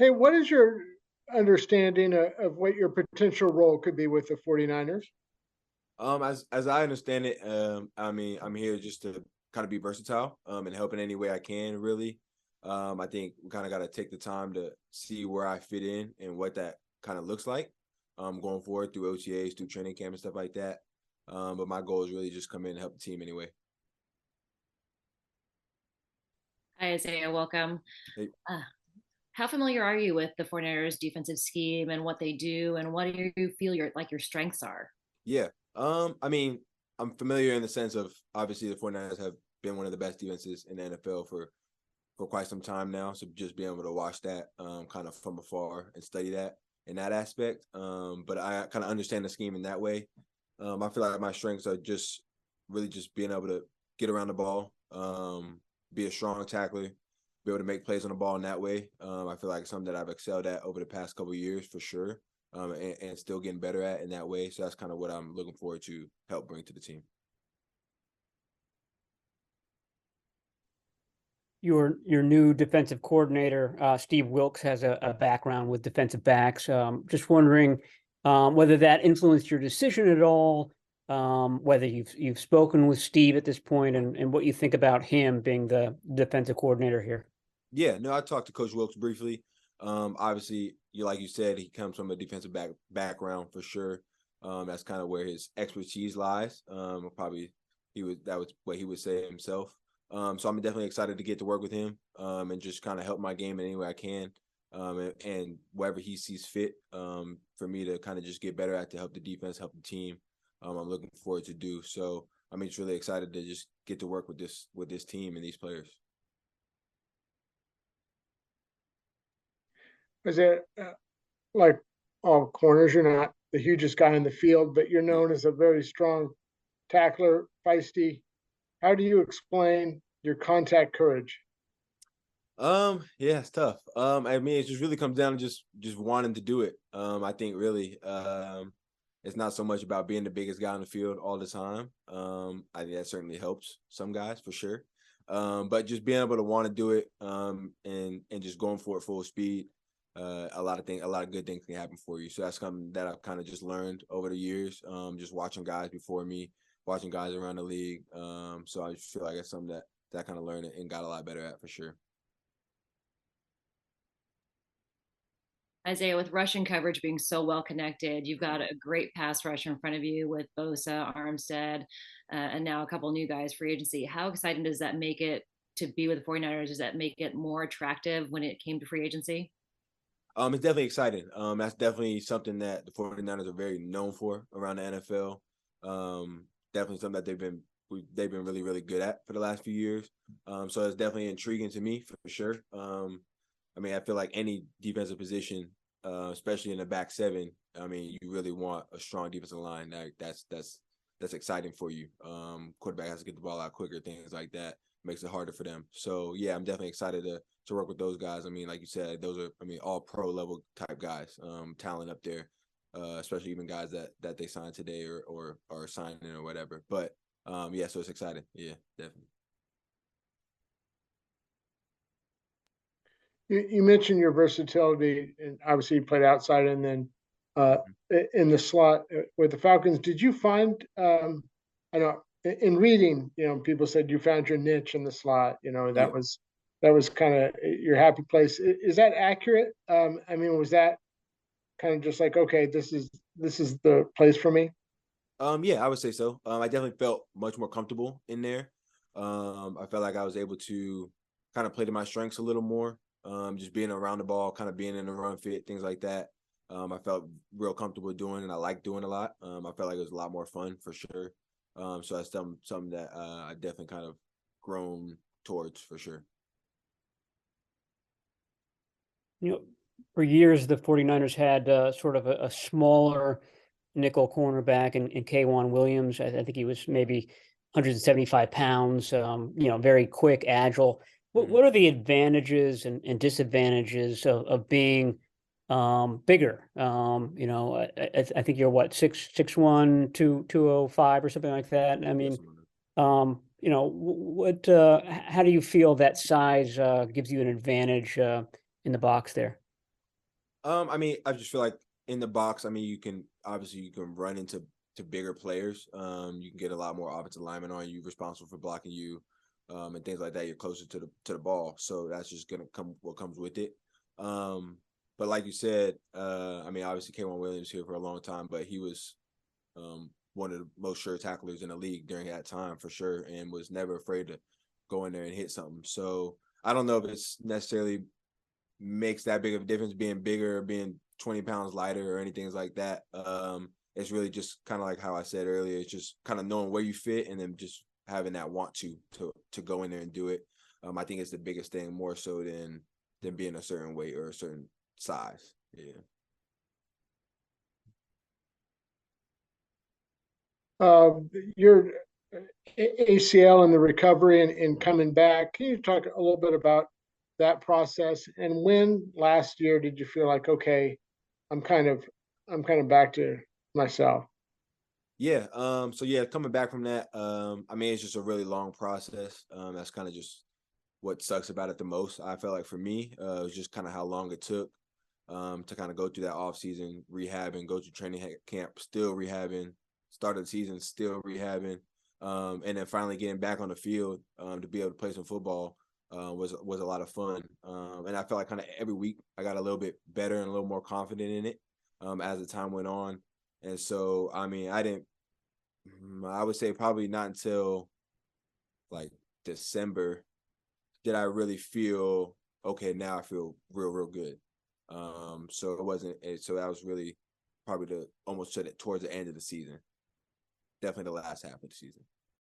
Hey, what is your understanding of what your potential role could be with the 49ers? As I understand it, I mean, I'm here just to kind of be versatile, and help in any way I can, really. I think we kind of got to take the time to see where I fit in and what that kind of looks like, going forward through OTAs, through training camp and stuff like that. But my goal is really just come in and help the team anyway. Hi, Isaiah. Welcome. Hey, Uh, how familiar are you with the 49ers defensive scheme and what they do, and what do you feel your strengths are? yeah. I mean, I'm familiar in the sense of obviously the 49ers have been one of the best defenses in the NFL for quite some time now. So just being able to watch that kind of from afar and study that in that aspect. But I kind of understand the scheme in that way. I feel like my strengths are just really just being able to get around the ball, be a strong tackler, be able to make plays on the ball in that way. I feel like something that I've excelled at over the past couple of years for sure, and still getting better at in that way. So that's kind of what I'm looking forward to help bring to the team. Your new defensive coordinator, Steve Wilks, has a background with defensive backs. Just wondering whether that influenced your decision at all, whether you've spoken with Steve at this point, and what you think about him being the defensive coordinator here. Yeah, no, I talked to Coach Wilkes briefly. Obviously, you like you said, he comes from a defensive background for sure. That's kind of where his expertise lies. Probably that was what he would say himself. So I'm definitely excited to get to work with him, and just kind of help my game in any way I can, and wherever he sees fit, for me to kind of just get better at to help the defense, help the team. I'm looking forward to do so. I'm just really excited to just get to work with this team and these players. Is it like all corners? You're not the hugest guy in the field, but you're Yeah. known as a very strong tackler, feisty. How do you explain your contact courage? Yeah, it's tough. I mean, it just really comes down to just wanting to do it. I think really, it's not so much about being the biggest guy on the field all the time. I think that certainly helps some guys for sure. But just being able to want to do it, and just going for it full speed. A lot of good things can happen for you. So that's something that I've kind of just learned over the years. Just watching guys before me, watching guys around the league. So I just feel like it's something that I kind of learned and got a lot better at for sure. Isaiah, with Russian coverage being so well connected, you've got a great pass rush in front of you with Bosa, Armstead, and now a couple new guys free agency. How exciting does that make it to be with the 49ers? Does that make it more attractive when it came to free agency? It's definitely exciting. That's definitely something that the 49ers are very known for around the NFL. Definitely something that they've been really, really good at for the last few years. So it's definitely intriguing to me for sure. I mean, I feel like any defensive position, especially in the back seven, I mean, you really want a strong defensive line. That's exciting for you. Quarterback has to get the ball out quicker, things like that makes it harder for them. So yeah, I'm definitely excited to work with those guys. I mean, like you said, those are all pro level type guys, talent up there, especially even guys that they signed today or are signing or whatever. But yeah, so it's exciting. Yeah, definitely. You mentioned your versatility, and obviously you played outside and then uh, in the slot with the Falcons. Did you find? I know in reading, people said you found your niche in the slot. Yeah. That was kind of your happy place. Is that accurate? I mean, was that kind of just like, okay, this is the place for me? Yeah, I would say so. I definitely felt much more comfortable in there. I felt like I was able to kind of play to my strengths a little more. Just being around the ball, kind of being in the run fit, things like that. I felt real comfortable doing, and I like doing a lot. I felt like it was a lot more fun for sure. So that's something that I definitely kind of grown towards for sure. You know, for years, the 49ers had sort of a smaller nickel cornerback in Kwan Williams. I think he was maybe 175 pounds, very quick, agile. Mhm. What are the advantages and disadvantages of being bigger? I think you're what, 6'1", 205 or something like that. I Yes, mean, how do you feel that size gives you an advantage in the box there? I mean, I just feel like in the box, I mean, you can run into bigger players. You can get a lot more offensive linemen on you, responsible for blocking you, and things like that. You're closer to the ball, so that's just gonna come what comes with it. But like you said, I mean, obviously, K'Wan Williams here for a long time, but he was one of the most sure tacklers in the league during that time for sure, and was never afraid to go in there and hit something. So I don't know if it's necessarily makes that big of a difference being bigger or being 20 pounds lighter or anything like that. It's really just kind of like how I said earlier. It's just kind of knowing where you fit and then just having that want to go in there and do it. I think it's the biggest thing more so than being a certain weight or a certain size. Yeah. Your ACL and the recovery and coming back. Can you talk a little bit about that process? And when last year did you feel like, okay, I'm kind of back to myself? Yeah. So yeah, coming back from that, I mean, it's just a really long process. That's kind of just what sucks about it the most. I felt like for me, it was just kind of how long it took to kind of go through that off season rehabbing, go to training camp, still rehabbing, start of the season, still rehabbing, and then finally getting back on the field to be able to play some football was a lot of fun. And I felt like kind of every week I got a little bit better and a little more confident in it as the time went on. And so, I mean, I would say probably not until like December did I really feel okay. Now I feel real good. So it wasn't. So that was really probably almost towards the end of the season. Definitely the last half of the season.